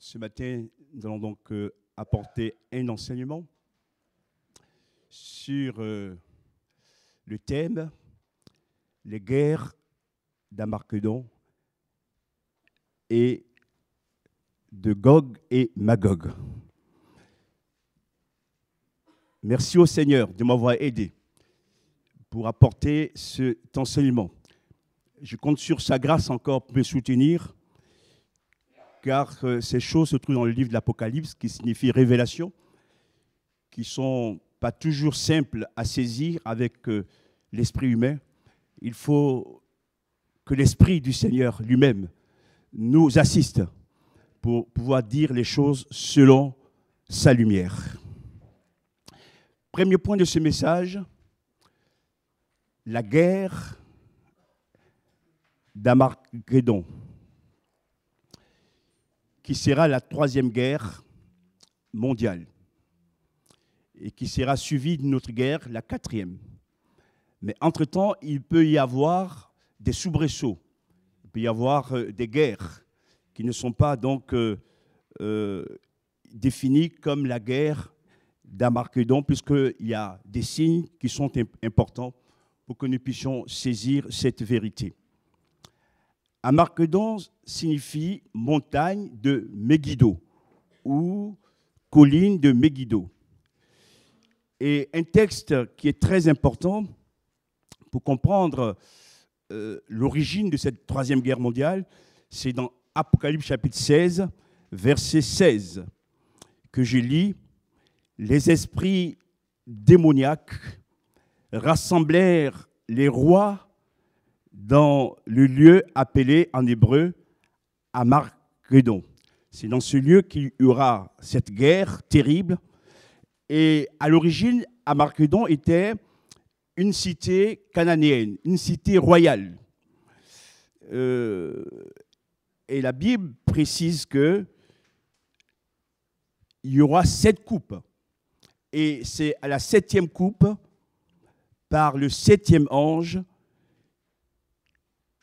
Ce matin, nous allons donc apporter un enseignement sur le thème « Les guerres d'Armageddon et de Gog et Magog ». Merci au Seigneur de m'avoir aidé pour apporter cet enseignement. Je compte sur sa grâce encore pour me soutenir, car ces choses se trouvent dans le livre de l'Apocalypse, qui signifie révélation, qui ne sont pas toujours simples à saisir avec l'esprit humain. Il faut que l'Esprit du Seigneur lui-même nous assiste pour pouvoir dire les choses selon sa lumière. Premier point de ce message, la guerre d'Armageddon, qui sera la troisième guerre mondiale et qui sera suivie d'une autre guerre, la quatrième. Mais entre-temps, il peut y avoir des soubresauts, il peut y avoir des guerres qui ne sont pas donc définies comme la guerre d'Armageddon, puisqu'il y a des signes qui sont importants pour que nous puissions saisir cette vérité. Armageddon signifie montagne de Megiddo ou colline de Megiddo. Et un texte qui est très important pour comprendre l'origine de cette troisième guerre mondiale, c'est dans Apocalypse chapitre 16, verset 16, que je lis. Les esprits démoniaques rassemblèrent les rois dans le lieu appelé en hébreu Armageddon. C'est dans ce lieu qu'il y aura cette guerre terrible. Et à l'origine, Armageddon était une cité cananéenne, une cité royale. Et la Bible précise qu'il y aura 7 coupes. Et c'est à la 7e coupe, par le 7e ange,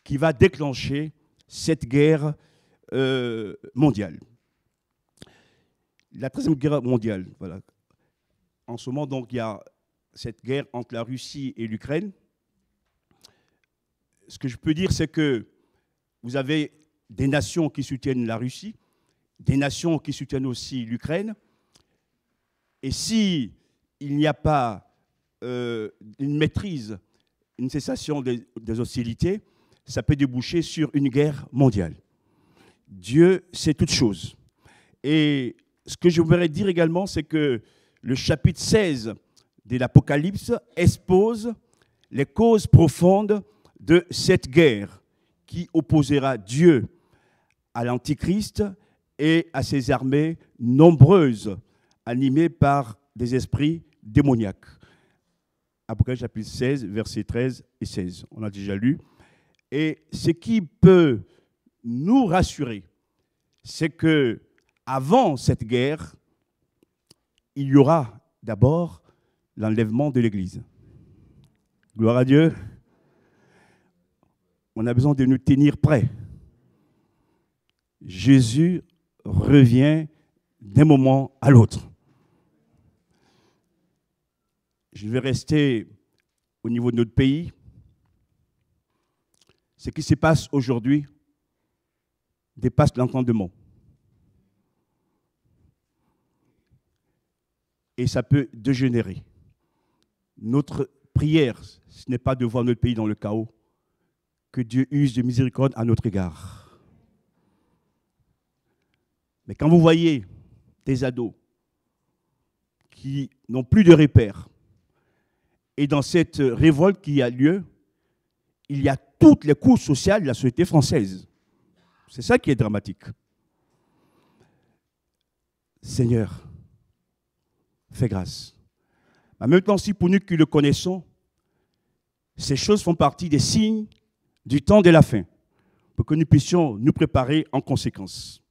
qui va déclencher cette guerre mondiale. La troisième guerre mondiale, voilà. En ce moment, donc, il y a cette guerre entre la Russie et l'Ukraine. Ce que je peux dire, c'est que vous avez des nations qui soutiennent la Russie, des nations qui soutiennent aussi l'Ukraine. Et s'il n'y a pas une maîtrise, une cessation des hostilités, ça peut déboucher sur une guerre mondiale. Dieu sait toutes choses. Et ce que je voudrais dire également, c'est que le chapitre 16 de l'Apocalypse expose les causes profondes de cette guerre qui opposera Dieu à l'Antichrist et à ses armées nombreuses, animées par des esprits démoniaques. Apocalypse chapitre 16, versets 13 et 16. On a déjà lu. Et ce qui peut nous rassurer, c'est que avant cette guerre, il y aura d'abord l'enlèvement de l'Église. Gloire à Dieu. On a besoin de nous tenir prêts. Jésus revient d'un moment à l'autre. Je vais rester au niveau de notre pays. Ce qui se passe aujourd'hui dépasse l'entendement. Et ça peut dégénérer. Notre prière, ce n'est pas de voir notre pays dans le chaos, que Dieu use de miséricorde à notre égard. Mais quand vous voyez des ados qui n'ont plus de repères, et dans cette révolte qui a lieu, il y a toutes les couches sociales de la société française. C'est ça qui est dramatique. Seigneur, fais grâce. En même temps, si pour nous qui le connaissons, ces choses font partie des signes du temps de la fin, pour que nous puissions nous préparer en conséquence.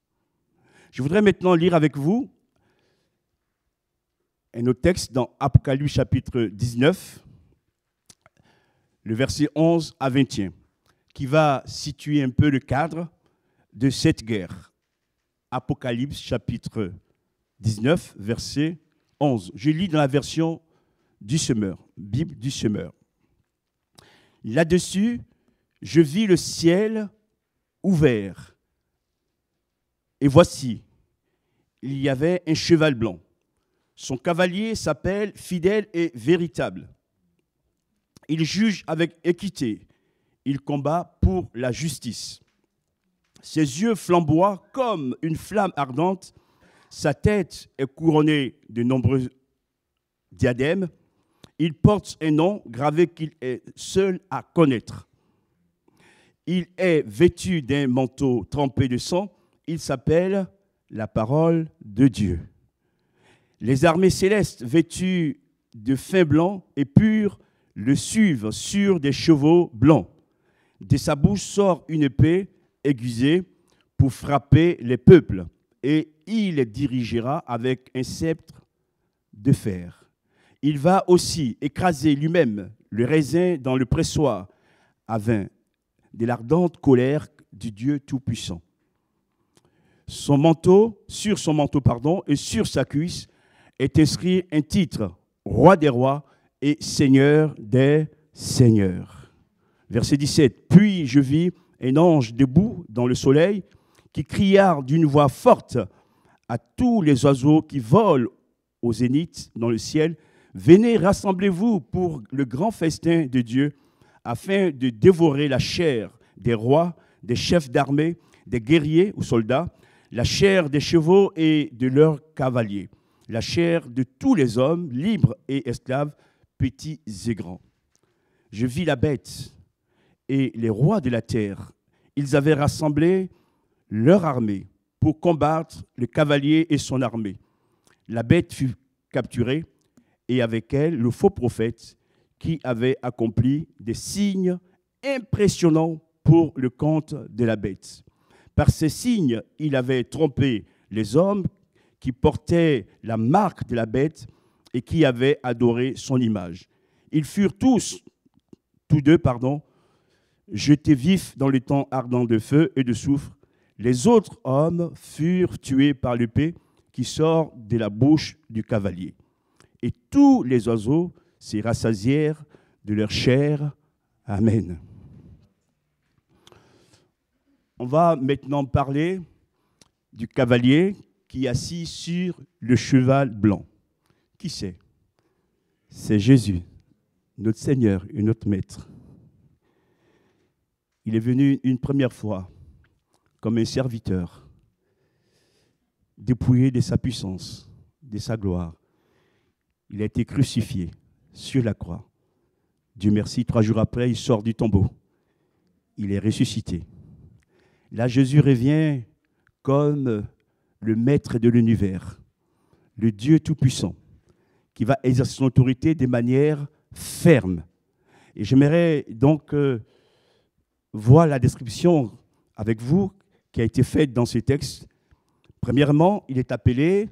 Je voudrais maintenant lire avec vous un autre texte dans Apocalypse chapitre 19, le verset 11 à 21, qui va situer un peu le cadre de cette guerre. Apocalypse chapitre 19, verset 11. Je lis dans la version du semeur, Bible du semeur. Là-dessus, je vis le ciel ouvert. Et voici, il y avait un cheval blanc. Son cavalier s'appelle Fidèle et Véritable. Il juge avec équité. Il combat pour la justice. Ses yeux flamboient comme une flamme ardente. Sa tête est couronnée de nombreux diadèmes. Il porte un nom gravé qu'il est seul à connaître. Il est vêtu d'un manteau trempé de sang. Il s'appelle la parole de Dieu. Les armées célestes, vêtues de fin blanc et pur, le suivent sur des chevaux blancs. De sa bouche sort une épée aiguisée pour frapper les peuples, et il les dirigera avec un sceptre de fer. Il va aussi écraser lui-même le raisin dans le pressoir à vin de l'ardente colère du Dieu Tout-Puissant. Sur son manteau, et sur sa cuisse est inscrit un titre, Roi des rois et Seigneur des seigneurs. Verset 17. Puis je vis un ange debout dans le soleil qui cria d'une voix forte à tous les oiseaux qui volent au zénith dans le ciel, venez, rassemblez-vous pour le grand festin de Dieu, afin de dévorer la chair des rois, des chefs d'armée, des guerriers ou soldats, la chair des chevaux et de leurs cavaliers, la chair de tous les hommes, libres et esclaves, petits et grands. Je vis la bête et les rois de la terre. Ils avaient rassemblé leur armée pour combattre le cavalier et son armée. La bête fut capturée et avec elle le faux prophète qui avait accompli des signes impressionnants pour le compte de la bête. Par ces signes, il avait trompé les hommes qui portaient la marque de la bête et qui avaient adoré son image. Ils furent tous deux, jetés vifs dans le temps ardent de feu et de soufre. Les autres hommes furent tués par l'épée qui sort de la bouche du cavalier. Et tous les oiseaux se rassasièrent de leur chair. Amen. On va maintenant parler du cavalier qui est assis sur le cheval blanc. Qui c'est? C'est Jésus, notre Seigneur et notre Maître. Il est venu une première fois comme un serviteur, dépouillé de sa puissance, de sa gloire. Il a été crucifié sur la croix. Dieu merci, 3 jours après, il sort du tombeau. Il est ressuscité. Là, Jésus revient comme le maître de l'univers, le Dieu Tout-Puissant, qui va exercer son autorité de manière ferme. Et j'aimerais donc voir la description avec vous qui a été faite dans ce texte. Premièrement, il est appelé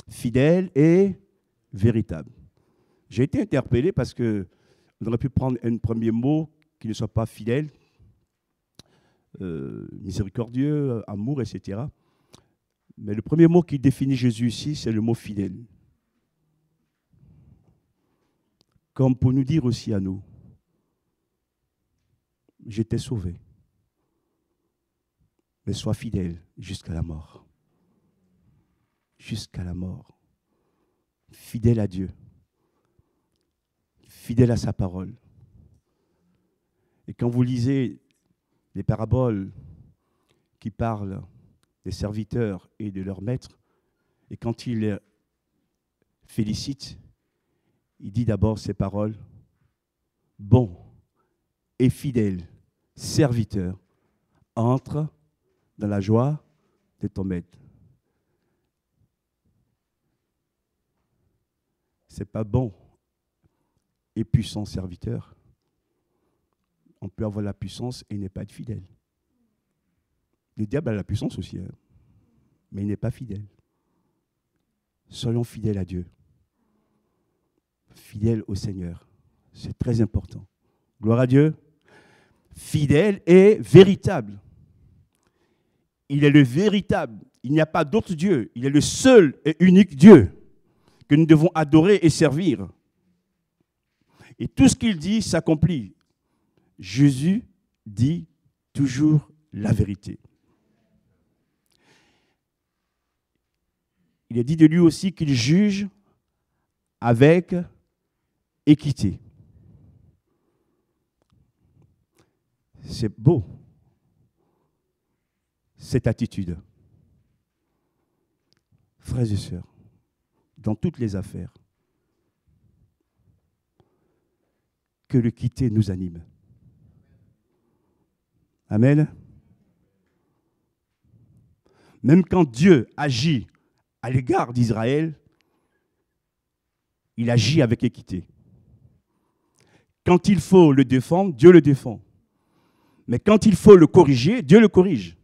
fidèle et véritable. J'ai été interpellé parce qu'on aurait pu prendre un premier mot qui ne soit pas fidèle, miséricordieux, amour, etc. Mais le premier mot qui définit Jésus ici, c'est le mot fidèle. Comme pour nous dire aussi à nous, j'étais sauvé, mais sois fidèle jusqu'à la mort. Jusqu'à la mort. Fidèle à Dieu. Fidèle à sa parole. Et quand vous lisez les paraboles qui parlent des serviteurs et de leurs maîtres, et quand il les félicite, il dit d'abord ces paroles: bon et fidèle serviteur, entre dans la joie de ton maître. C'est pas bon et puissant serviteur. On peut avoir la puissance et ne pas être fidèle. Le diable a la puissance aussi, hein, mais il n'est pas fidèle. Soyons fidèles à Dieu, fidèles au Seigneur. C'est très important. Gloire à Dieu. Fidèle et véritable. Il est le véritable. Il n'y a pas d'autre Dieu. Il est le seul et unique Dieu que nous devons adorer et servir. Et tout ce qu'il dit s'accomplit. Jésus dit toujours la vérité. Il est dit de lui aussi qu'il juge avec équité. C'est beau, cette attitude. Frères et sœurs, dans toutes les affaires, que l'équité nous anime. Amen. Même quand Dieu agit à l'égard d'Israël, il agit avec équité. Quand il faut le défendre, Dieu le défend. Mais quand il faut le corriger, Dieu le corrige.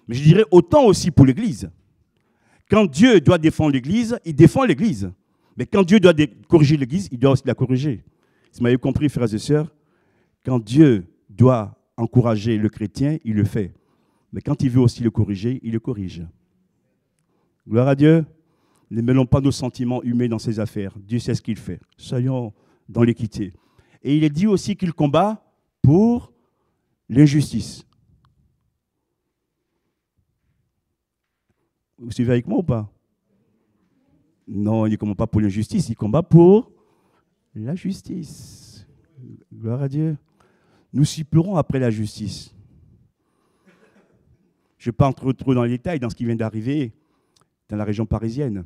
Mais je dirais autant aussi pour l'Église. Quand Dieu doit défendre l'Église, il défend l'Église. Mais quand Dieu doit corriger l'Église, il doit aussi la corriger. Si vous m'avez compris, frères et sœurs, quand Dieu doit encourager le chrétien, il le fait. Mais quand il veut aussi le corriger, il le corrige. Gloire à Dieu. Ne mêlons pas nos sentiments humains dans ses affaires. Dieu sait ce qu'il fait. Soyons dans l'équité. Et il est dit aussi qu'il combat pour l'injustice. Vous suivez avec moi ou pas? Non, il ne combat pas pour l'injustice, il combat pour la justice. Gloire à Dieu. Nous suppléerons après la justice. Je ne vais pas entrer trop dans les détails dans ce qui vient d'arriver dans la région parisienne.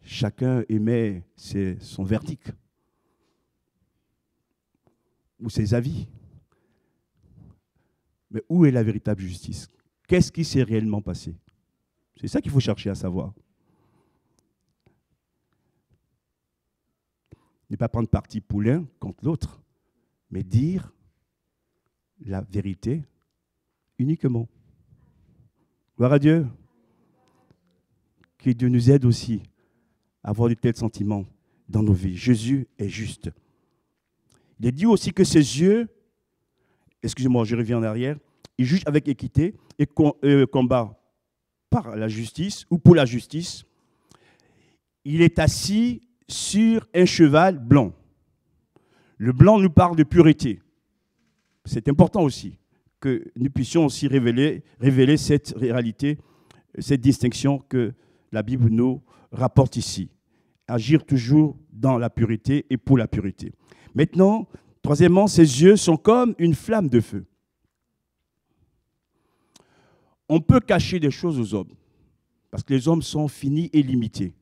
Chacun émet son verdict ou ses avis. Mais où est la véritable justice? Qu'est-ce qui s'est réellement passé? C'est ça qu'il faut chercher à savoir. Ne pas prendre parti pour l'un contre l'autre, mais dire la vérité uniquement. Gloire à Dieu. Que Dieu nous aide aussi à avoir de tels sentiments dans nos vies. Jésus est juste. Il est dit aussi que ses yeux, excusez-moi, je reviens en arrière, il juge avec équité et combat par la justice ou pour la justice. Il est assis sur un cheval blanc. Le blanc nous parle de pureté. C'est important aussi que nous puissions aussi révéler cette réalité, cette distinction que la Bible nous rapporte ici. Agir toujours dans la pureté et pour la pureté. Maintenant, troisièmement, ses yeux sont comme une flamme de feu. On peut cacher des choses aux hommes, parce que les hommes sont finis et limités.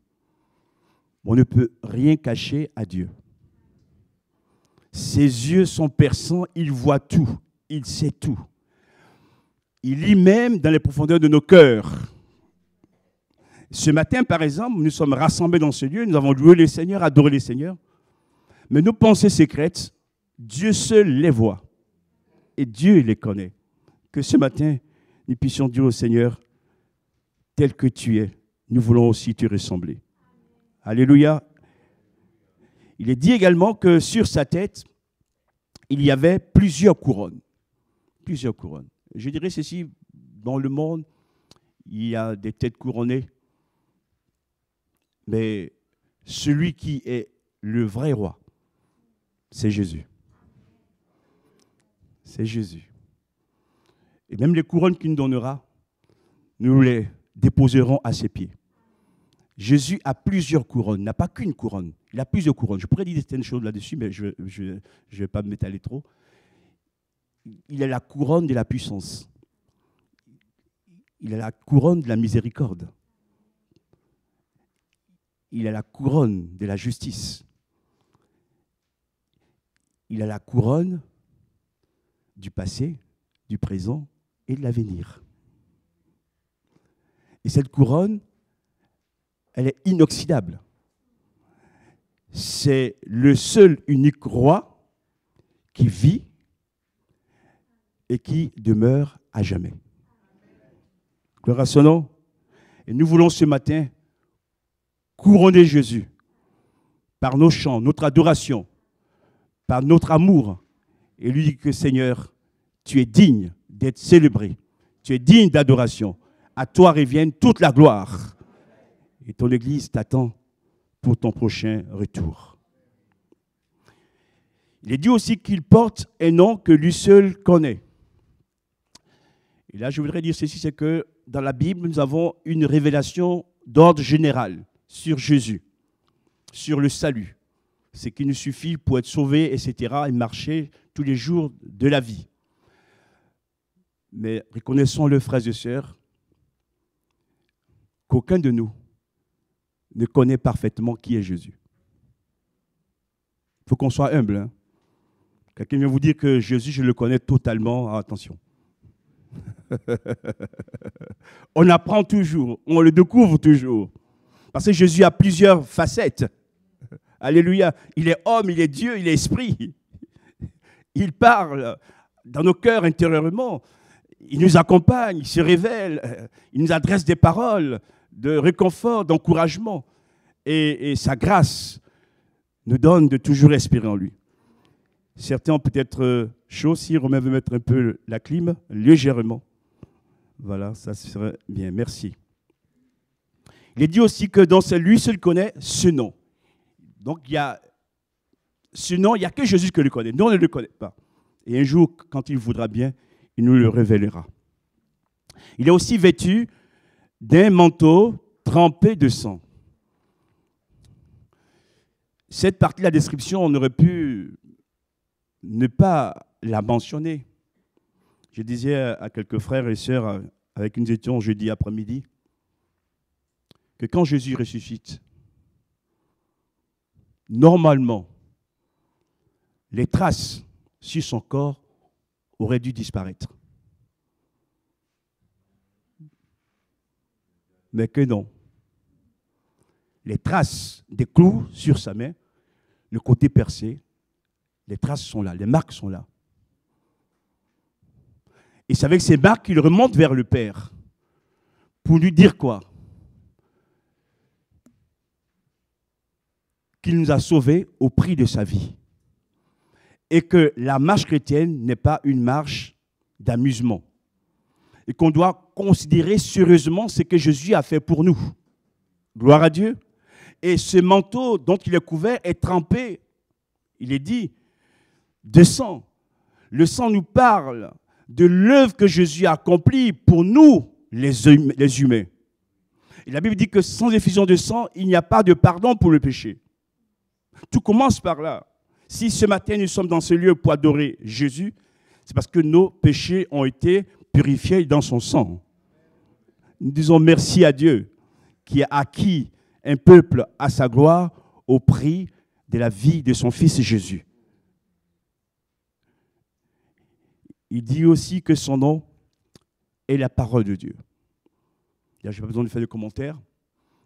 On ne peut rien cacher à Dieu. Ses yeux sont perçants, il voit tout, il sait tout. Il lit même dans les profondeurs de nos cœurs. Ce matin, par exemple, nous sommes rassemblés dans ce lieu, nous avons loué le Seigneur, adoré le Seigneur. Mais nos pensées secrètes, Dieu seul les voit. Et Dieu les connaît. Que ce matin, nous puissions dire au Seigneur, tel que tu es, nous voulons aussi te ressembler. Alléluia. Il est dit également que sur sa tête, il y avait plusieurs couronnes. Plusieurs couronnes. Je dirais ceci, dans le monde, il y a des têtes couronnées. Mais celui qui est le vrai roi, c'est Jésus. C'est Jésus. Et même les couronnes qu'il nous donnera, nous les déposerons à ses pieds. Jésus a plusieurs couronnes, n'a pas qu'une couronne. Il a plusieurs couronnes. Je pourrais dire certaines choses là-dessus, mais je ne vais pas m'étaler trop. Il a la couronne de la puissance. Il a la couronne de la miséricorde. Il a la couronne de la justice. Il a la couronne du passé, du présent et de l'avenir. Et cette couronne, elle est inoxydable. C'est le seul unique roi qui vit et qui demeure à jamais. Gloire à son nom. Et nous voulons ce matin couronner Jésus par nos chants, notre adoration, par notre amour. Et lui dire que Seigneur, tu es digne d'être célébré, Tu es digne d'adoration. À toi revienne toute la gloire. Et ton Église t'attend pour ton prochain retour. Il est dit aussi qu'il porte un nom que lui seul connaît. Et là, je voudrais dire ceci, c'est que dans la Bible, nous avons une révélation d'ordre général sur Jésus, sur le salut. Ce qui nous suffit pour être sauvé, etc., et marcher tous les jours de la vie. Mais reconnaissons-le, frères et sœurs, qu'aucun de nous ne connaît parfaitement qui est Jésus. Il faut qu'on soit humble. Hein? Quelqu'un vient vous dire que Jésus, je le connais totalement. Ah, attention. On apprend toujours, on le découvre toujours. Parce que Jésus a plusieurs facettes. Alléluia. Il est homme, il est Dieu, il est esprit. Il parle dans nos cœurs intérieurement. Il nous accompagne, il se révèle, il nous adresse des paroles de réconfort, d'encouragement. Et sa grâce nous donne de toujours espérer en lui. Certains ont peut-être chaud, si Romain veut mettre un peu la clim, légèrement. Voilà, ça serait bien, merci. Il est dit aussi que dans lui seul connaît ce nom. Donc il y a ce nom, il n'y a que Jésus qui le connaît. Nous, on ne le connaît pas. Et un jour, quand il voudra bien, il nous le révélera. Il est aussi vêtu d'un manteau trempé de sang. Cette partie de la description, on aurait pu ne pas la mentionner. Je disais à quelques frères et sœurs avec qui nous étions jeudi après-midi que quand Jésus ressuscite, normalement, les traces sur son corps auraient dû disparaître. Mais que non. Les traces des clous sur sa main, le côté percé, les traces sont là, les marques sont là. Et c'est avec ces marques qu'il remonte vers le Père pour lui dire quoi? Qu'il nous a sauvés au prix de sa vie. Et que la marche chrétienne n'est pas une marche d'amusement. Et qu'on doit considérer sérieusement ce que Jésus a fait pour nous. Gloire à Dieu. Et ce manteau dont il est couvert est trempé, il est dit, de sang. Le sang nous parle de l'œuvre que Jésus a accomplie pour nous, les humains. Et la Bible dit que sans effusion de sang, il n'y a pas de pardon pour le péché. Tout commence par là. Si ce matin nous sommes dans ce lieu pour adorer Jésus, c'est parce que nos péchés ont été purifiés dans son sang. Nous disons merci à Dieu qui a acquis un peuple à sa gloire au prix de la vie de son Fils Jésus. Il dit aussi que son nom est la parole de Dieu. Je n'ai pas besoin de faire de commentaires.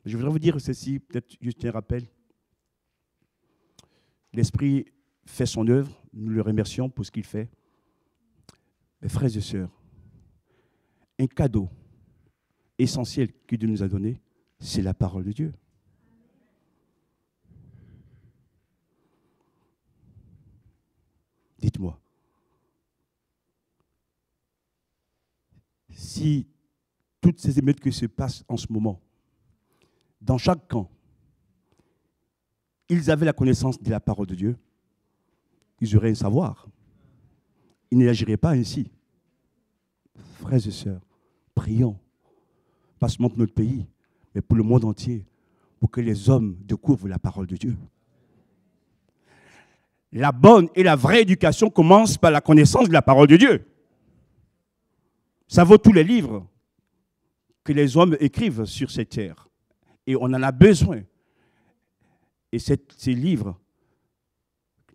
Je voudrais vous dire ceci, peut-être juste un rappel. L'Esprit fait son œuvre, nous le remercions pour ce qu'il fait. Mes frères et sœurs, un cadeau essentiel que Dieu nous a donné, c'est la parole de Dieu. Dites-moi, si toutes ces émeutes qui se passent en ce moment, dans chaque camp, ils avaient la connaissance de la parole de Dieu, ils auraient un savoir. Ils n'agiraient pas ainsi. Frères et sœurs, prions, pas seulement pour notre pays, mais pour le monde entier, pour que les hommes découvrent la parole de Dieu. La bonne et la vraie éducation commence par la connaissance de la parole de Dieu. Ça vaut tous les livres que les hommes écrivent sur cette terre. Et on en a besoin. Et ces livres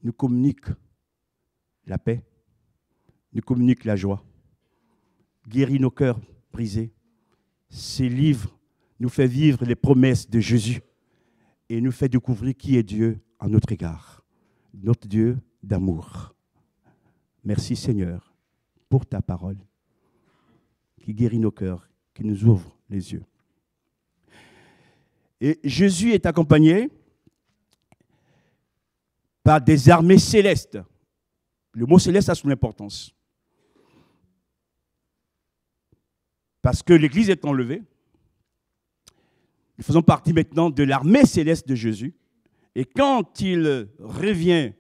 nous communiquent la paix, nous communiquent la joie, guérit nos cœurs brisés. Ces livres nous font vivre les promesses de Jésus et nous fait découvrir qui est Dieu à notre égard, notre Dieu d'amour. Merci Seigneur pour ta parole qui guérit nos cœurs, qui nous ouvre les yeux. Et Jésus est accompagné par des armées célestes. Le mot céleste a son importance. Parce que l'Église est enlevée. Nous faisons partie maintenant de l'armée céleste de Jésus. Et quand il revient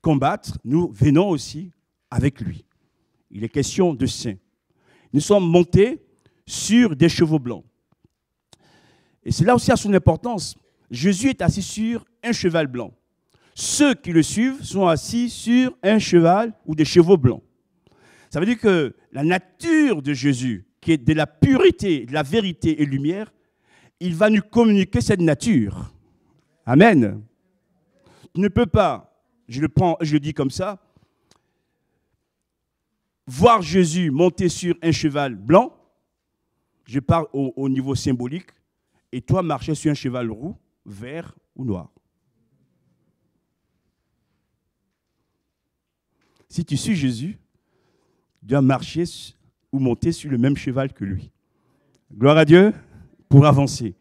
combattre, nous venons aussi avec lui. Il est question de saints. Nous sommes montés sur des chevaux blancs. Et cela aussi a son importance. Jésus est assis sur un cheval blanc. Ceux qui le suivent sont assis sur un cheval ou des chevaux blancs. Ça veut dire que la nature de Jésus, qui est de la pureté, de la vérité et lumière, il va nous communiquer cette nature. Amen. Tu ne peux pas, je le dis comme ça, voir Jésus monter sur un cheval blanc, je parle au niveau symbolique, et toi marcher sur un cheval roux, vert ou noir. Si tu suis Jésus, tu dois marcher ou monter sur le même cheval que lui. Gloire à Dieu pour avancer.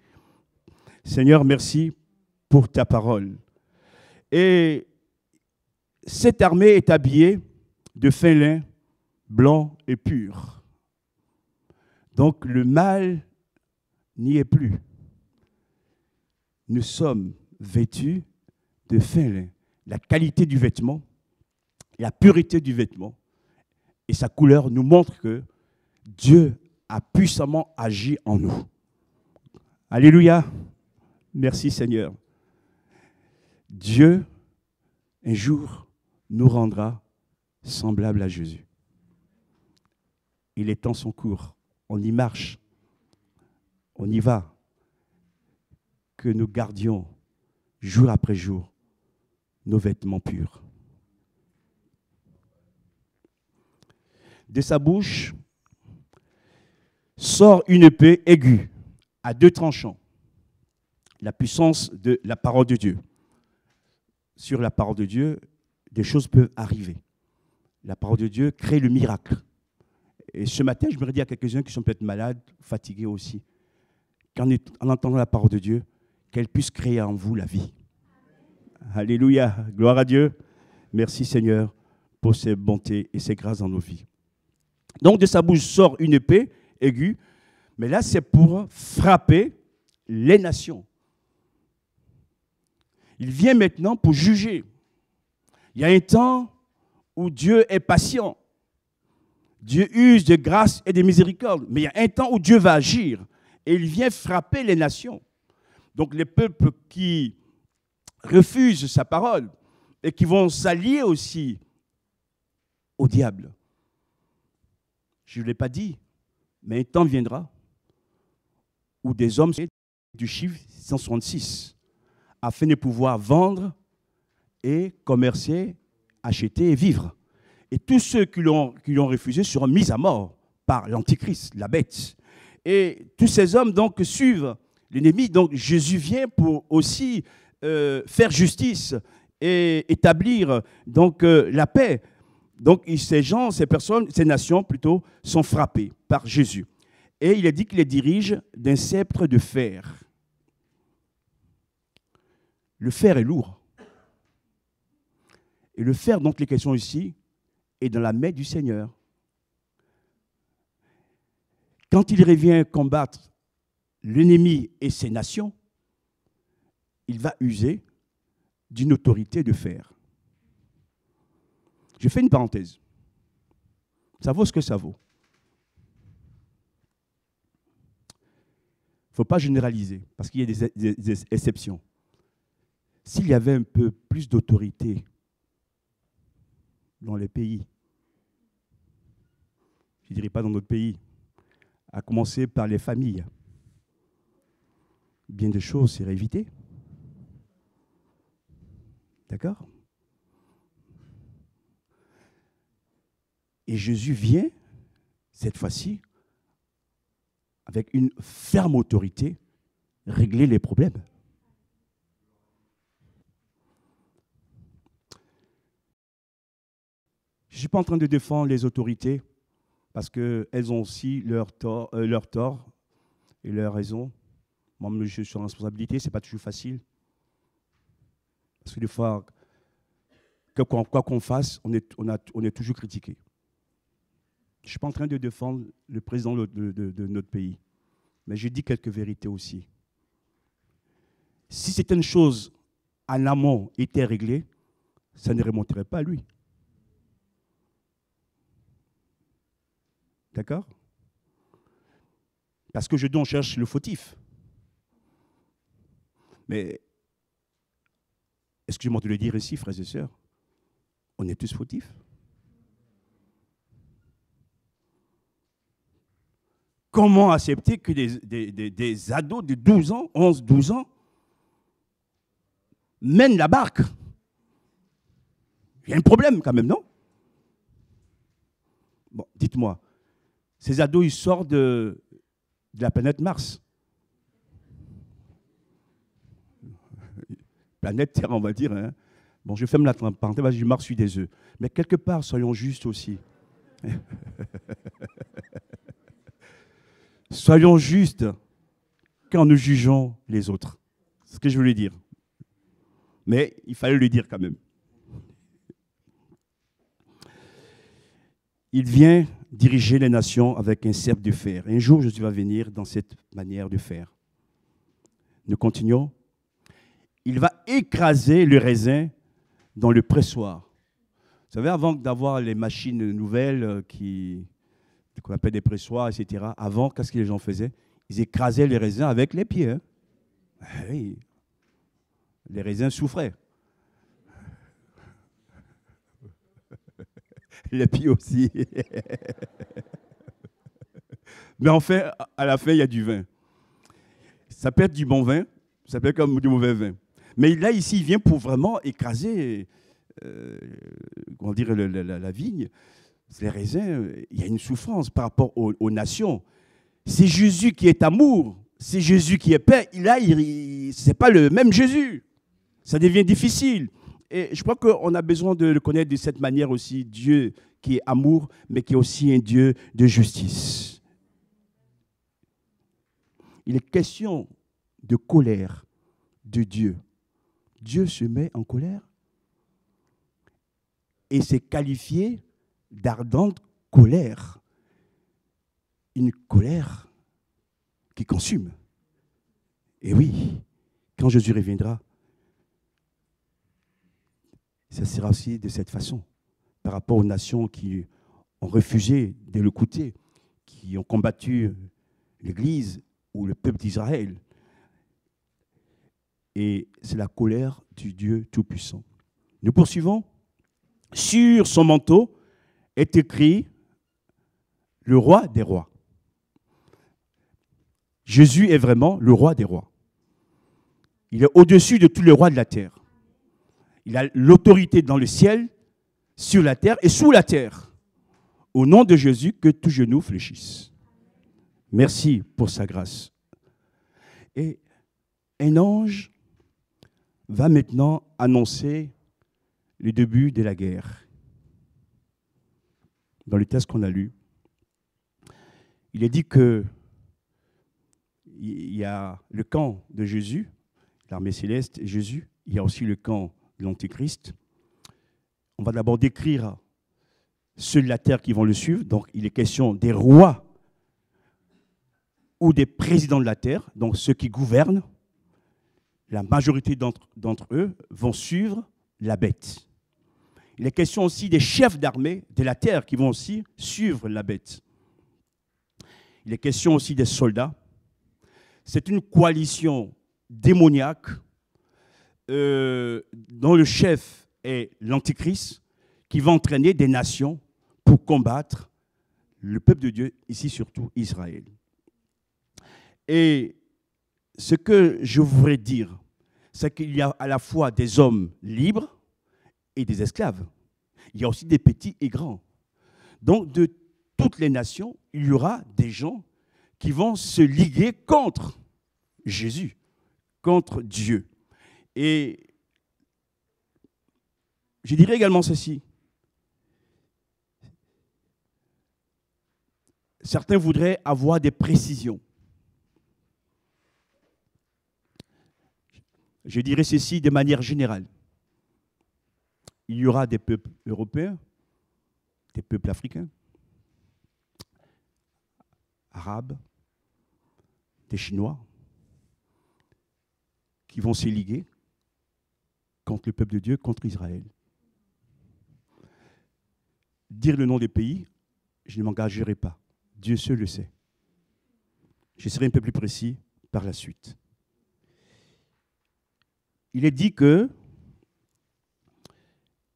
Seigneur, merci pour ta parole. Et cette armée est habillée de fin lin blanc et pur. Donc le mal n'y est plus. Nous sommes vêtus de fin lin. La qualité du vêtement, la pureté du vêtement et sa couleur nous montrent que Dieu a puissamment agi en nous. Alléluia. Merci Seigneur. Dieu, un jour, nous rendra semblables à Jésus. Il est en son cours. On y marche. On y va. Que nous gardions, jour après jour, nos vêtements purs. De sa bouche sort une épée aiguë à 2 tranchants. La puissance de la parole de Dieu. Sur la parole de Dieu, des choses peuvent arriver. La parole de Dieu crée le miracle. Et ce matin, je me dis à quelques-uns qui sont peut-être malades, fatigués aussi, qu'en entendant la parole de Dieu, qu'elle puisse créer en vous la vie. Alléluia, gloire à Dieu. Merci Seigneur pour ses bontés et ses grâces dans nos vies. Donc de sa bouche sort une épée aiguë, mais là c'est pour frapper les nations. Il vient maintenant pour juger. Il y a un temps où Dieu est patient. Dieu use de grâce et de miséricorde. Mais il y a un temps où Dieu va agir. Et il vient frapper les nations. Donc les peuples qui refusent sa parole et qui vont s'allier aussi au diable. Je ne l'ai pas dit, mais un temps viendra où des hommes du chiffre 166 afin de pouvoir vendre et commercer, acheter et vivre. Et tous ceux qui l'ont refusé seront mis à mort par l'Antichrist, la bête. Et tous ces hommes donc suivent l'ennemi. Donc Jésus vient pour aussi faire justice et établir donc la paix. Donc ces gens, ces personnes, ces nations plutôt, sont frappées par Jésus. Et il est dit qu'il les dirige d'un sceptre de fer. Le fer est lourd. Et le fer dont il est question ici est dans la main du Seigneur. Quand il revient combattre l'ennemi et ses nations, il va user d'une autorité de fer. Je fais une parenthèse. Ça vaut ce que ça vaut. Il ne faut pas généraliser, parce qu'il y a des exceptions. S'il y avait un peu plus d'autorité dans les pays, je ne dirais pas dans notre pays, à commencer par les familles, bien de choses seraient évitées. D'accord ? Et Jésus vient, cette fois-ci, avec une ferme autorité, régler les problèmes. Je ne suis pas en train de défendre les autorités parce qu'elles ont aussi leur tort et leurs raisons. Moi, je suis en responsabilité, ce n'est pas toujours facile. Parce que des fois, quoi qu'on fasse, on est toujours critiqué. Je ne suis pas en train de défendre le président de notre pays, mais je dis quelques vérités aussi. Si certaines choses en amont étaient réglées, ça ne remonterait pas à lui. D'accord? Parce que on cherche le fautif. Mais, excusez-moi de le dire ici, frères et sœurs, on est tous fautifs. Comment accepter que des ados de 12 ans, 11, 12 ans, mènent la barque? Il y a un problème quand même, non? Bon, dites-moi, ces ados, ils sortent de la planète Mars. Planète Terre, on va dire. Hein. Bon, je ferme la parenthèse, je marche sur des œufs. Mais quelque part, soyons justes aussi. Soyons justes quand nous jugeons les autres. C'est ce que je voulais dire. Mais il fallait le dire quand même. Il vient diriger les nations avec un sceptre de fer. Un jour, Jésus va venir dans cette manière de faire. Nous continuons. Il va écraser le raisin dans le pressoir. Vous savez, avant d'avoir les machines nouvelles qu'on appelle des pressoirs, etc., avant, qu'est-ce que les gens faisaient? Ils écrasaient les raisins avec les pieds. Hein? Oui. Les raisins souffraient. Les pieds aussi. Mais enfin, à la fin, il y a du vin. Ça peut être du bon vin, ça peut être comme du mauvais vin. Mais là, ici, il vient pour vraiment écraser comment dire, la vigne. Les raisins, il y a une souffrance par rapport aux nations. C'est Jésus qui est amour, c'est Jésus qui est paix. Là, ce n'est pas le même Jésus. Ça devient difficile. Et je crois qu'on a besoin de le connaître de cette manière aussi. Dieu qui est amour, mais qui est aussi un Dieu de justice. Il est question de colère de Dieu. Dieu se met en colère et c'est qualifié d'ardente colère. Une colère qui consume. Et oui, quand Jésus reviendra, ça sera aussi de cette façon, par rapport aux nations qui ont refusé de l'écouter, qui ont combattu l'Église ou le peuple d'Israël. Et c'est la colère du Dieu Tout-Puissant. Nous poursuivons. Sur son manteau est écrit le roi des rois. Jésus est vraiment le roi des rois. Il est au-dessus de tous les rois de la terre. Il a l'autorité dans le ciel, sur la terre et sous la terre. Au nom de Jésus, que tous genoux fléchissent. Merci pour sa grâce. Et un ange va maintenant annoncer le début de la guerre. Dans le texte qu'on a lu, il est dit que il y a le camp de Jésus, l'armée céleste et Jésus. Il y a aussi le camp de l'Antéchrist. On va d'abord décrire ceux de la terre qui vont le suivre. Donc, il est question des rois ou des présidents de la terre, donc ceux qui gouvernent. La majorité d'entre eux vont suivre la bête. Il est question aussi des chefs d'armée de la terre qui vont aussi suivre la bête. Il est question aussi des soldats. C'est une coalition démoniaque dont le chef est l'Antichrist qui va entraîner des nations pour combattre le peuple de Dieu, ici surtout Israël. Et ce que je voudrais dire, c'est qu'il y a à la fois des hommes libres et des esclaves. Il y a aussi des petits et grands. Donc, de toutes les nations, il y aura des gens qui vont se liguer contre Jésus, contre Dieu. Et je dirais également ceci. Certains voudraient avoir des précisions. Je dirais ceci de manière générale. Il y aura des peuples européens, des peuples africains, Arabes, des Chinois, qui vont se liguer contre le peuple de Dieu, contre Israël. Dire le nom des pays, je ne m'engagerai pas. Dieu seul le sait. Je serai un peu plus précis par la suite. Il est dit que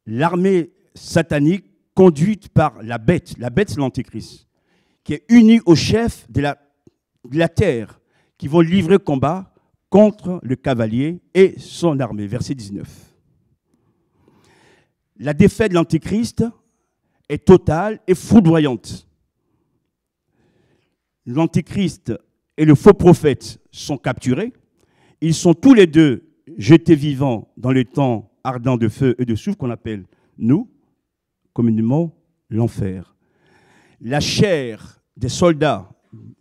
l'armée satanique conduite par la bête c'est l'Antéchrist, qui est unie au chef de la terre, qui vont livrer combat contre le cavalier et son armée. Verset 19. La défaite de l'Antéchrist est totale et foudroyante. L'Antéchrist et le faux prophète sont capturés. Ils sont tous les deux jetés vivants dans le temps ardent de feu et de soufre qu'on appelle, nous, communément, l'enfer. La chair des soldats,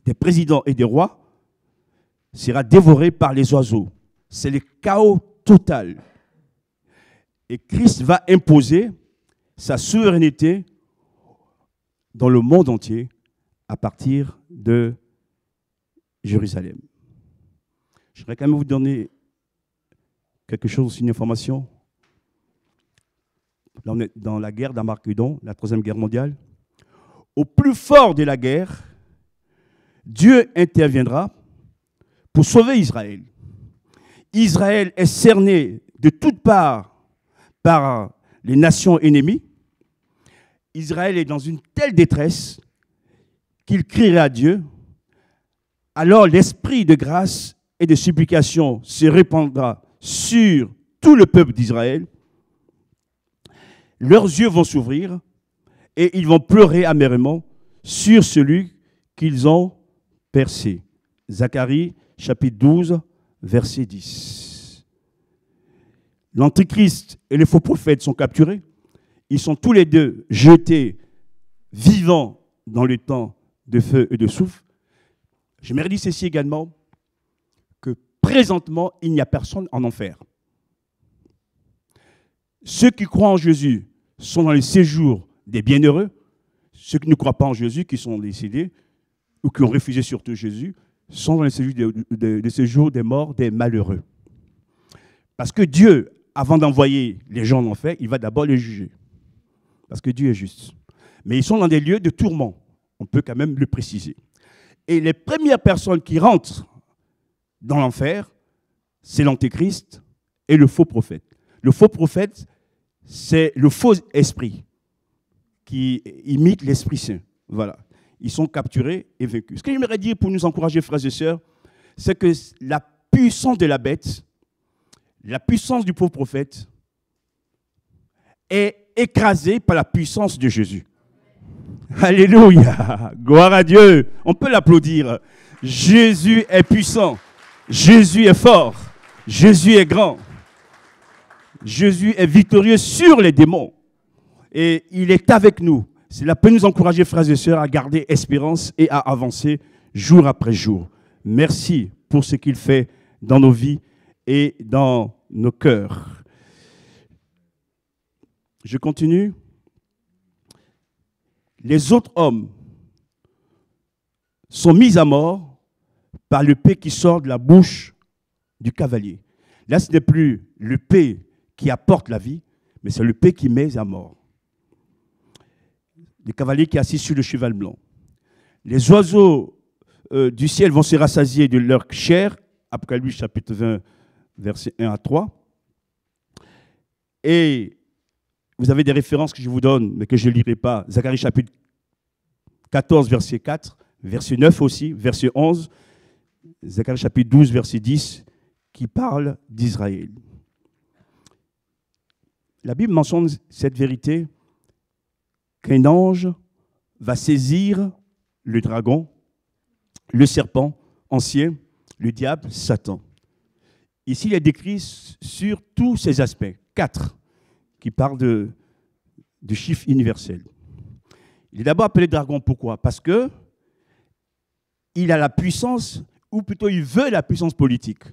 des présidents et des rois sera dévorée par les oiseaux. C'est le chaos total. Et Christ va imposer sa souveraineté dans le monde entier à partir de Jérusalem. Je voudrais quand même vous donner quelque chose, une information. Là, on est dans la guerre d'Armageddon, la Troisième Guerre mondiale. Au plus fort de la guerre, Dieu interviendra pour sauver Israël. Israël est cerné de toutes parts par les nations ennemies. Israël est dans une telle détresse qu'il crierait à Dieu. Alors l'esprit de grâce et de supplication se répandra sur tout le peuple d'Israël. Leurs yeux vont s'ouvrir et ils vont pleurer amèrement sur celui qu'ils ont percé. Zacharie, chapitre 12, verset 10. L'Antéchrist et les faux prophètes sont capturés. Ils sont tous les deux jetés vivants dans le temps de feu et de soufre. J'aimerais dire ceci également, que présentement, il n'y a personne en enfer. Ceux qui croient en Jésus sont dans le séjour des bienheureux. Ceux qui ne croient pas en Jésus, qui sont décédés, ou qui ont refusé surtout Jésus, sont dans le séjour des morts, des malheureux. Parce que Dieu, avant d'envoyer les gens en enfer, il va d'abord les juger. Parce que Dieu est juste. Mais ils sont dans des lieux de tourment. On peut quand même le préciser. Et les premières personnes qui rentrent dans l'enfer, c'est l'Antéchrist et le faux prophète. Le faux prophète, c'est le faux esprit qui imite l'Esprit Saint. Voilà. Ils sont capturés et vaincus. Ce que j'aimerais dire pour nous encourager, frères et sœurs, c'est que la puissance de la bête, la puissance du faux prophète, est écrasée par la puissance de Jésus. Alléluia! Gloire à Dieu! On peut l'applaudir. Jésus est puissant. Jésus est fort. Jésus est grand. Jésus est victorieux sur les démons. Et il est avec nous. Cela peut nous encourager, frères et sœurs, à garder espérance et à avancer jour après jour. Merci pour ce qu'il fait dans nos vies et dans nos cœurs. Je continue. Les autres hommes sont mis à mort par l'épée qui sort de la bouche du cavalier. Là, ce n'est plus l'épée qui apporte la vie, mais c'est l'épée qui met à mort. Le cavalier qui est assis sur le cheval blanc. Les oiseaux du ciel vont se rassasier de leur chair, Apocalypse chapitre 20, versets 1 à 3. Et vous avez des références que je vous donne, mais que je ne lirai pas. Zacharie chapitre 14, verset 4, verset 9 aussi, verset 11. Zacharie chapitre 12, verset 10, qui parle d'Israël. La Bible mentionne cette vérité qu'un ange va saisir le dragon, le serpent ancien, le diable, Satan. Ici, il est décrit sur tous ces aspects, 4, qui parlent du chiffre universel. Il est d'abord appelé dragon, pourquoi? Parce que il a la puissance, ou plutôt il veut la puissance politique.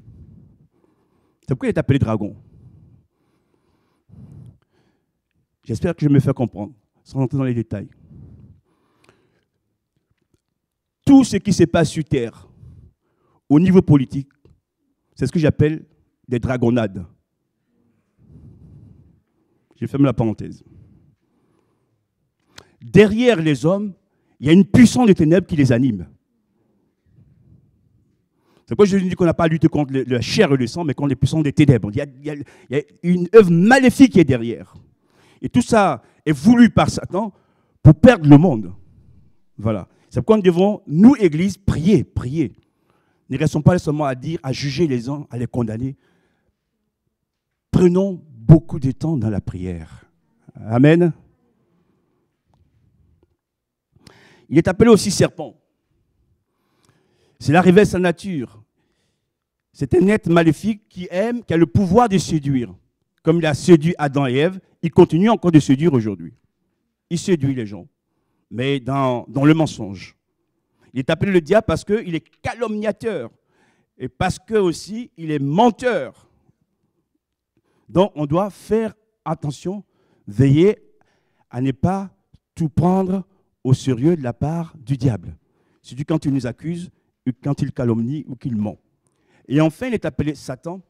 C'est pourquoi il est appelé dragon. J'espère que je me fais comprendre, sans entrer dans les détails. tout ce qui se passe sur Terre, au niveau politique, c'est ce que j'appelle des dragonnades. Je ferme la parenthèse. Derrière les hommes, il y a une puissance des ténèbres qui les anime. C'est pourquoi je dis qu'on n'a pas à lutter contre la chair et le sang, mais contre les puissances des ténèbres. Il y a une œuvre maléfique qui est derrière. Et tout ça est voulu par Satan pour perdre le monde. Voilà. C'est pourquoi nous devons, nous, Église, prier, prier. Ne restons pas seulement à dire, à juger les uns, à les condamner. Prenons beaucoup de temps dans la prière. Amen. Il est appelé aussi serpent. Cela révèle sa nature. C'est un être maléfique qui aime, qui a le pouvoir de séduire. Comme il a séduit Adam et Ève, il continue encore de séduire aujourd'hui. Il séduit les gens, mais dans le mensonge. Il est appelé le diable parce qu'il est calomniateur et parce que aussi il est menteur. Donc on doit faire attention, veiller à ne pas tout prendre au sérieux de la part du diable. Surtout quand il nous accuse, quand il calomnie ou qu'il ment. Et enfin, il est appelé Satan.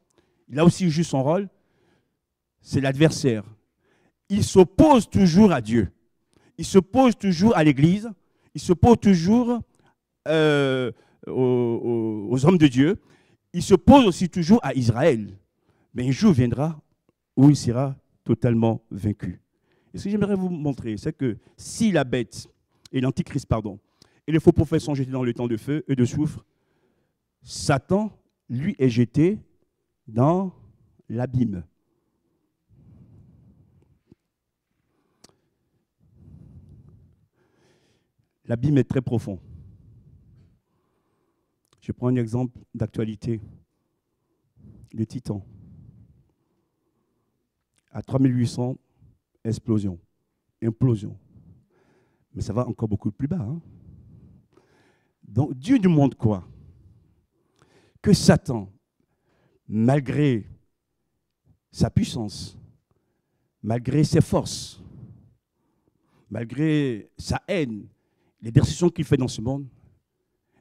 Il a aussi joué son rôle. C'est l'adversaire. Il s'oppose toujours à Dieu. Il s'oppose toujours à l'Église. Il s'oppose toujours aux hommes de Dieu. Il s'oppose aussi toujours à Israël. Mais un jour viendra où il sera totalement vaincu. Et ce que j'aimerais vous montrer, c'est que si la bête, et l'antichrist, pardon, et les faux prophètes sont jetés dans le temps de feu et de soufre, Satan, lui, est jeté dans l'abîme. L'abîme est très profond. Je prends un exemple d'actualité. Le Titan. À 3800, explosion, implosion. Mais ça va encore beaucoup plus bas. Hein? Donc Dieu nous montre quoi? Que Satan, malgré sa puissance, malgré ses forces, malgré sa haine, les décisions qu'il fait dans ce monde,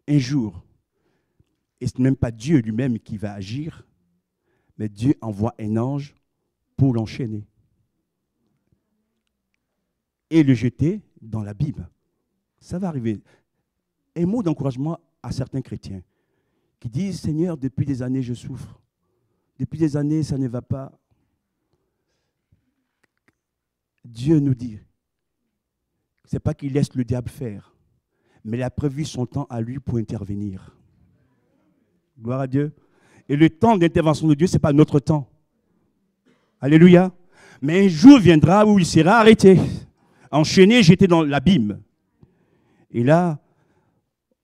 un jour, et ce n'est même pas Dieu lui-même qui va agir, mais Dieu envoie un ange pour l'enchaîner et le jeter dans l'abîme. Ça va arriver. Un mot d'encouragement à certains chrétiens qui disent « Seigneur, depuis des années, je souffre. Depuis des années, ça ne va pas. » Dieu nous dit, ce n'est pas qu'il laisse le diable faire, mais il a prévu son temps à lui pour intervenir. Gloire à Dieu. Et le temps d'intervention de Dieu, ce n'est pas notre temps. Alléluia. Mais un jour viendra où il sera arrêté, enchaîné, jeté dans l'abîme. Et là,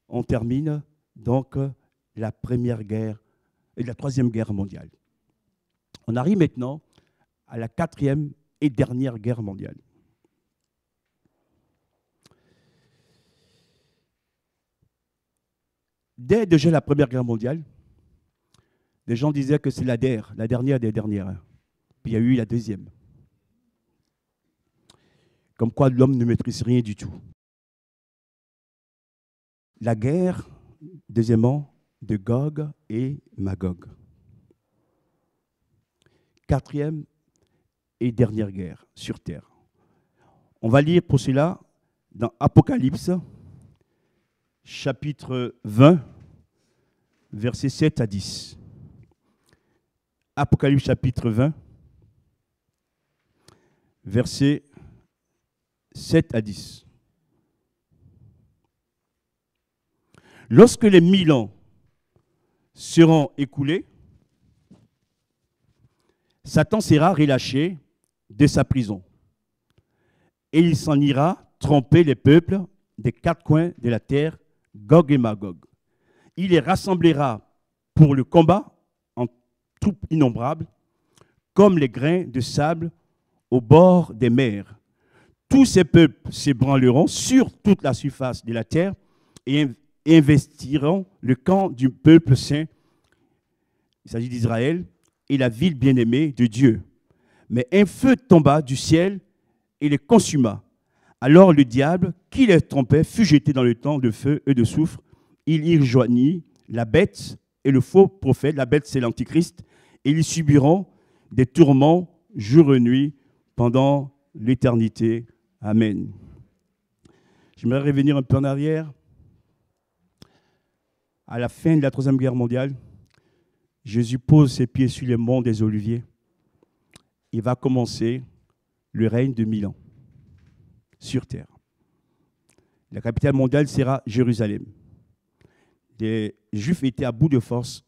on termine donc la première guerre et la troisième guerre mondiale. On arrive maintenant à la quatrième et dernière guerre mondiale. Dès déjà la première guerre mondiale, les gens disaient que c'est la dernière des dernières. Puis il y a eu la deuxième. Comme quoi l'homme ne maîtrise rien du tout. La guerre, deuxièmement, de Gog et Magog. Quatrième et dernière guerre sur terre. On va lire pour cela dans Apocalypse, chapitre 20, versets 7 à 10. Apocalypse chapitre 20, versets 7 à 10. Lorsque les 1000 ans seront écoulés, Satan sera relâché de sa prison et il s'en ira tromper les peuples des quatre coins de la terre, Gog et Magog. Il les rassemblera pour le combat en troupes innombrables, comme les grains de sable au bord des mers. Tous ces peuples s'ébranleront sur toute la surface de la terre et investiront le camp du peuple saint, il s'agit d'Israël, et la ville bien-aimée de Dieu. Mais un feu tomba du ciel et les consuma. Alors le diable, qui les trompait, fut jeté dans le temps de feu et de soufre, il y rejoignit la bête et le faux prophète. La bête, c'est l'Antichrist. Et ils subiront des tourments jour et nuit pendant l'éternité. Amen. J'aimerais revenir un peu en arrière. À la fin de la Troisième Guerre mondiale, Jésus pose ses pieds sur les monts des Oliviers. Il va commencer le règne de 1000 ans sur terre. La capitale mondiale sera Jérusalem. Les Juifs étaient à bout de force.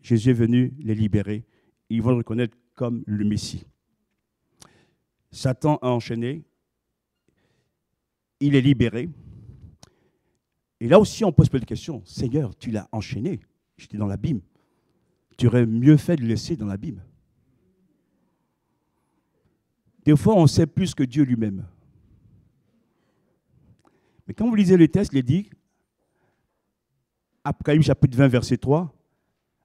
Jésus est venu les libérer. Ils vont le reconnaître comme le Messie. Satan a enchaîné. Il est libéré. Et là aussi, on peut se poser la question. Seigneur, tu l'as enchaîné. J'étais dans l'abîme. Tu aurais mieux fait de le laisser dans l'abîme. Des fois, on sait plus que Dieu lui-même. Mais quand vous lisez le texte, il est dit, Apocalypse chapitre 20, verset 3,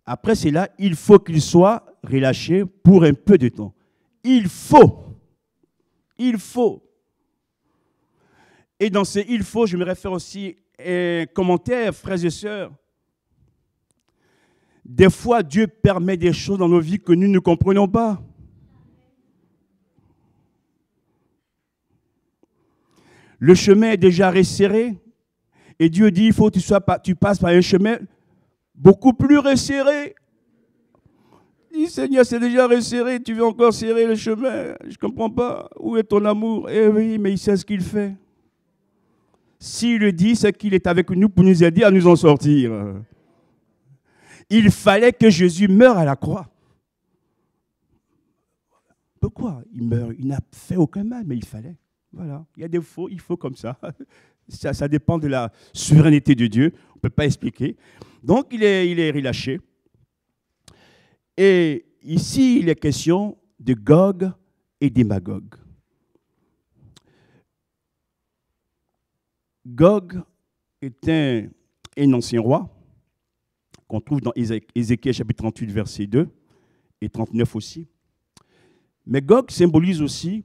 après cela, il faut qu'il soit relâché pour un peu de temps. Il faut. Il faut. Et dans ce « il faut », je me réfère aussi à un commentaire, frères et sœurs. Des fois, Dieu permet des choses dans nos vies que nous ne comprenons pas. Le chemin est déjà resserré. Et Dieu dit, il faut que tu passes par un chemin beaucoup plus resserré. Il dit, Seigneur, c'est déjà resserré, tu veux encore serrer le chemin. Je ne comprends pas. Où est ton amour? Eh oui, mais il sait ce qu'il fait. S'il le dit, c'est qu'il est avec nous pour nous aider à nous en sortir. Il fallait que Jésus meure à la croix. Pourquoi il meurt? Il n'a fait aucun mal, mais il fallait. Voilà. Il y a des faux, il faut comme ça. Ça dépend de la souveraineté de Dieu. On ne peut pas expliquer. Donc, il est relâché. Et ici, il est question de Gog et des Magog. Gog est un ancien roi qu'on trouve dans Ézéchiel chapitre 38, verset 2 et 39 aussi. Mais Gog symbolise aussi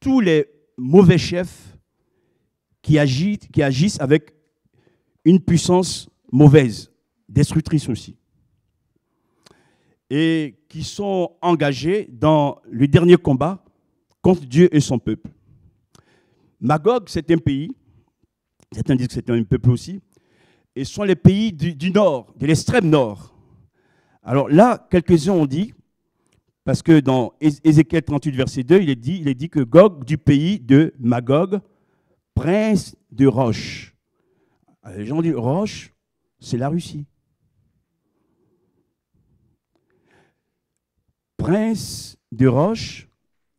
tous les mauvais chefs qui agissent avec une puissance mauvaise, destructrice aussi, et qui sont engagés dans le dernier combat contre Dieu et son peuple. Magog, c'est un pays, certains disent que c'est un peuple aussi, et ce sont les pays du nord, de l'extrême nord. Alors là, quelques-uns ont dit, parce que dans Ézéchiel 38, verset 2, il est dit que Gog du pays de Magog, prince de Roche. Alors, les gens disent Roche, c'est la Russie. Prince de Roche,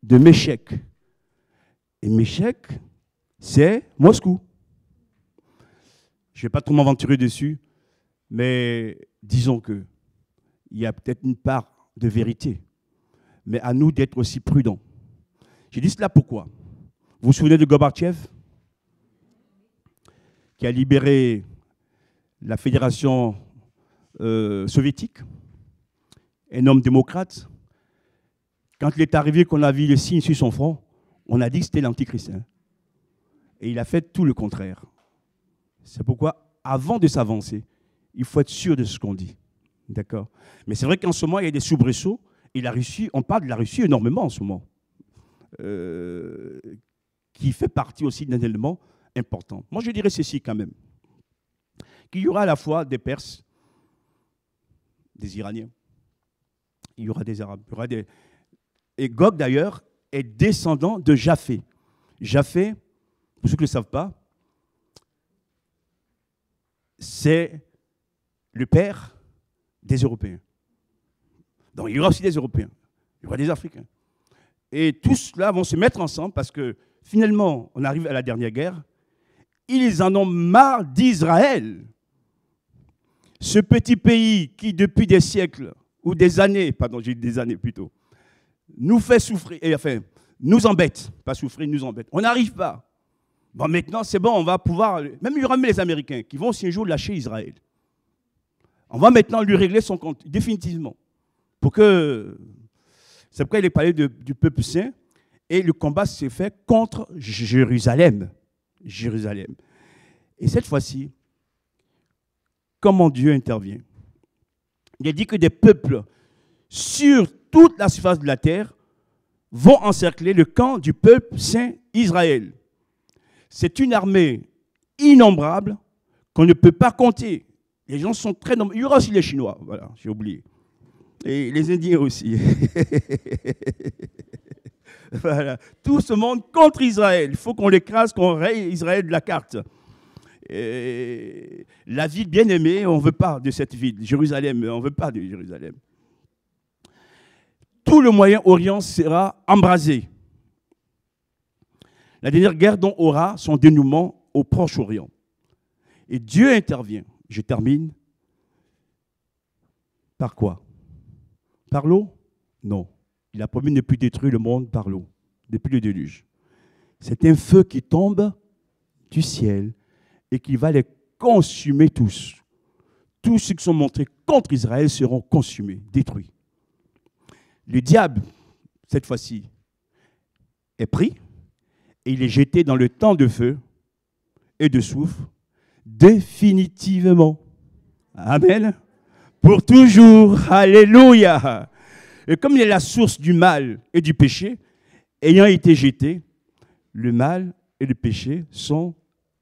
de Méchec. Et Méchec, c'est Moscou. Je ne vais pas trop m'aventurer dessus, mais disons qu'il y a peut-être une part de vérité. Mais à nous d'être aussi prudents. J'ai dit cela pourquoi? Vous vous souvenez de Gorbatchev, qui a libéré la Fédération soviétique, un homme démocrate. Quand il est arrivé, qu'on a vu le signe sur son front, on a dit que c'était l'Antichrist. Et il a fait tout le contraire. C'est pourquoi, avant de s'avancer, il faut être sûr de ce qu'on dit. D'accord? Mais c'est vrai qu'en ce moment, il y a des soubresauts. Et la Russie, on parle de la Russie énormément en ce moment, qui fait partie aussi d'un élément important. Moi, je dirais ceci quand même, qu'il y aura à la fois des Perses, des Iraniens, il y aura des Arabes, il y aura des... Et Gog, d'ailleurs, est descendant de Japhé. Japhé, pour ceux qui ne le savent pas, c'est le père des Européens. Donc, il y aura aussi des Européens, il y aura des Africains. Et tous ceux-là vont se mettre ensemble parce que finalement, on arrive à la dernière guerre. Ils en ont marre d'Israël. Ce petit pays qui, depuis des siècles, ou des années, pardon, j'ai dit des années plutôt, nous fait souffrir, et enfin, nous embête, pas souffrir, nous embête. On n'arrive pas. Bon, maintenant, c'est bon, on va pouvoir, même il y aura même les Américains qui vont aussi un jour lâcher Israël. On va maintenant lui régler son compte, définitivement. Pour que, c'est pourquoi il est parlé du peuple saint, et le combat s'est fait contre Jérusalem. Jérusalem. Et cette fois-ci, comment Dieu intervient? Il est dit que des peuples sur toute la surface de la terre vont encercler le camp du peuple saint Israël. C'est une armée innombrable qu'on ne peut pas compter. Les gens sont très nombreux. Il y aura aussi les Chinois, voilà, j'ai oublié. Et les Indiens aussi. Voilà. Tout ce monde contre Israël. Il faut qu'on l'écrase, qu'on raye Israël de la carte. Et la ville bien-aimée, on ne veut pas de cette ville. Jérusalem, on ne veut pas de Jérusalem. Tout le Moyen-Orient sera embrasé. La dernière guerre dont aura son dénouement au Proche-Orient. Et Dieu intervient. Je termine. Par quoi? Par l'eau? Non. Il a promis de ne plus détruire le monde par l'eau, depuis le déluge. C'est un feu qui tombe du ciel et qui va les consumer tous. Tous ceux qui sont montrés contre Israël seront consumés, détruits. Le diable, cette fois-ci, est pris et il est jeté dans le temps de feu et de soufre définitivement. Amen. Pour toujours. Alléluia. Et comme il est la source du mal et du péché, ayant été jeté, le mal et le péché sont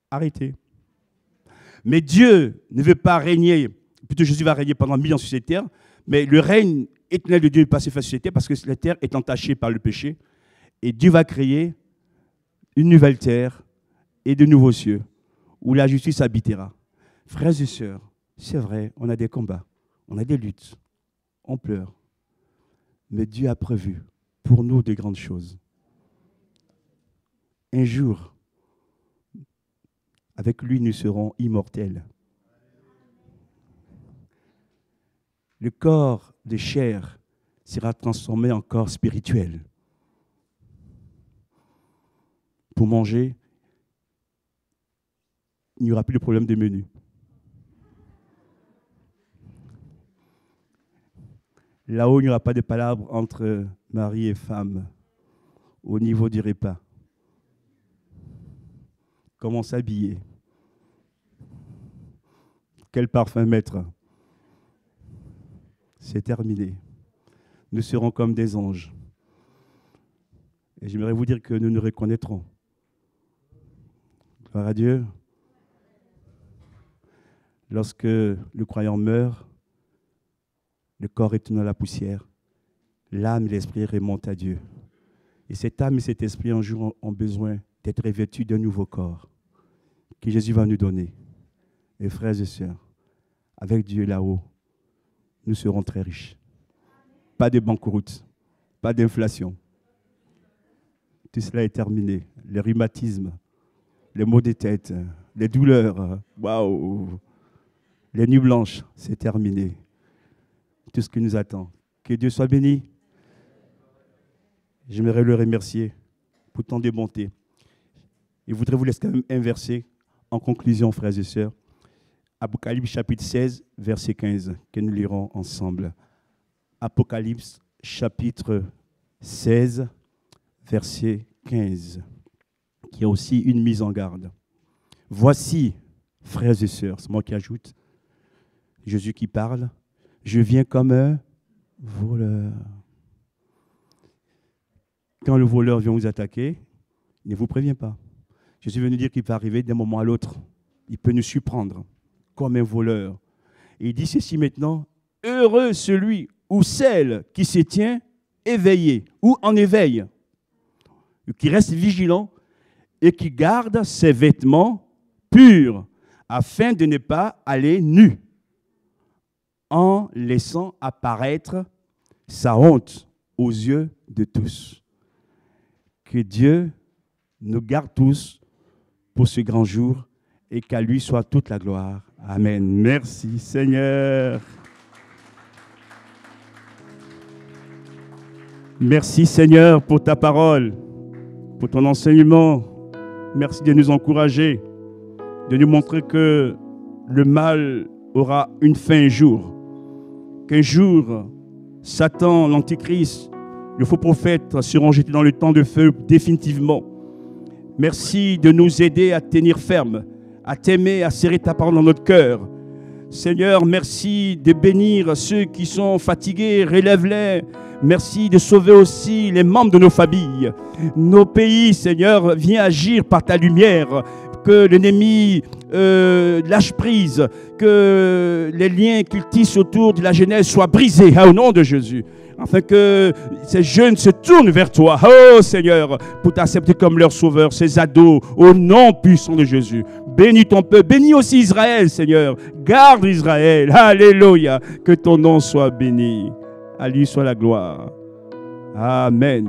arrêtés. Mais Dieu ne veut pas régner, plutôt Jésus va régner pendant 1000 ans sur cette terre, mais le règne éternel de Dieu est passé face sur cette terre parce que la terre est entachée par le péché. Et Dieu va créer une nouvelle terre et de nouveaux cieux où la justice habitera. Frères et sœurs, c'est vrai, on a des combats, on a des luttes, on pleure. Mais Dieu a prévu pour nous de grandes choses. Un jour, avec lui, nous serons immortels. Le corps de chair sera transformé en corps spirituel. Pour manger, il n'y aura plus de problème de menu. Là-haut, il n'y aura pas de palabres entre mari et femme au niveau du repas. Comment s'habiller? Quel parfum mettre? C'est terminé. Nous serons comme des anges. Et j'aimerais vous dire que nous nous reconnaîtrons. Gloire à Dieu. Lorsque le croyant meurt, le corps est tourné à la poussière, l'âme et l'esprit remontent à Dieu. Et cette âme et cet esprit un jour ont besoin d'être revêtus d'un nouveau corps que Jésus va nous donner. Et frères et sœurs, avec Dieu là-haut, nous serons très riches. Pas de banqueroute, pas d'inflation. Tout cela est terminé. Les rhumatismes, les maux de tête, les douleurs, waouh, les nuits blanches, c'est terminé. Tout ce qui nous attend. Que Dieu soit béni. J'aimerais le remercier pour tant de bonté. Je voudrais vous laisser quand même un verset en conclusion, frères et sœurs. Apocalypse chapitre 16, verset 15, que nous lirons ensemble. Apocalypse chapitre 16, verset 15, qui a aussi une mise en garde. Voici, frères et sœurs, c'est moi qui ajoute, Jésus qui parle, je viens comme un voleur. Quand le voleur vient vous attaquer, il ne vous prévient pas. Jésus veut nous dire qu'il peut arriver d'un moment à l'autre. Il peut nous surprendre comme un voleur. Et il dit ceci maintenant, heureux celui ou celle qui se tient éveillé ou en éveil, qui reste vigilant et qui garde ses vêtements purs afin de ne pas aller nu, en laissant apparaître sa honte aux yeux de tous. Que Dieu nous garde tous pour ce grand jour et qu'à lui soit toute la gloire. Amen. Merci Seigneur. Merci Seigneur pour ta parole, pour ton enseignement. Merci de nous encourager, de nous montrer que le mal aura une fin un jour. Qu'un jour, Satan, l'Antichrist, le faux prophète seront jetés dans le temps de feu définitivement. Merci de nous aider à tenir ferme, à t'aimer, à serrer ta parole dans notre cœur. Seigneur, merci de bénir ceux qui sont fatigués, relève-les. Merci de sauver aussi les membres de nos familles. Nos pays, Seigneur, viens agir par ta lumière. Que l'ennemi lâche prise, que les liens qu'il tisse autour de la jeunesse soient brisés au nom de Jésus. Afin que ces jeunes se tournent vers toi, oh Seigneur, pour t'accepter comme leur sauveur, ces ados, au nom puissant de Jésus. Bénis ton peuple, bénis aussi Israël, Seigneur. Garde Israël, alléluia, que ton nom soit béni. À lui soit la gloire. Amen.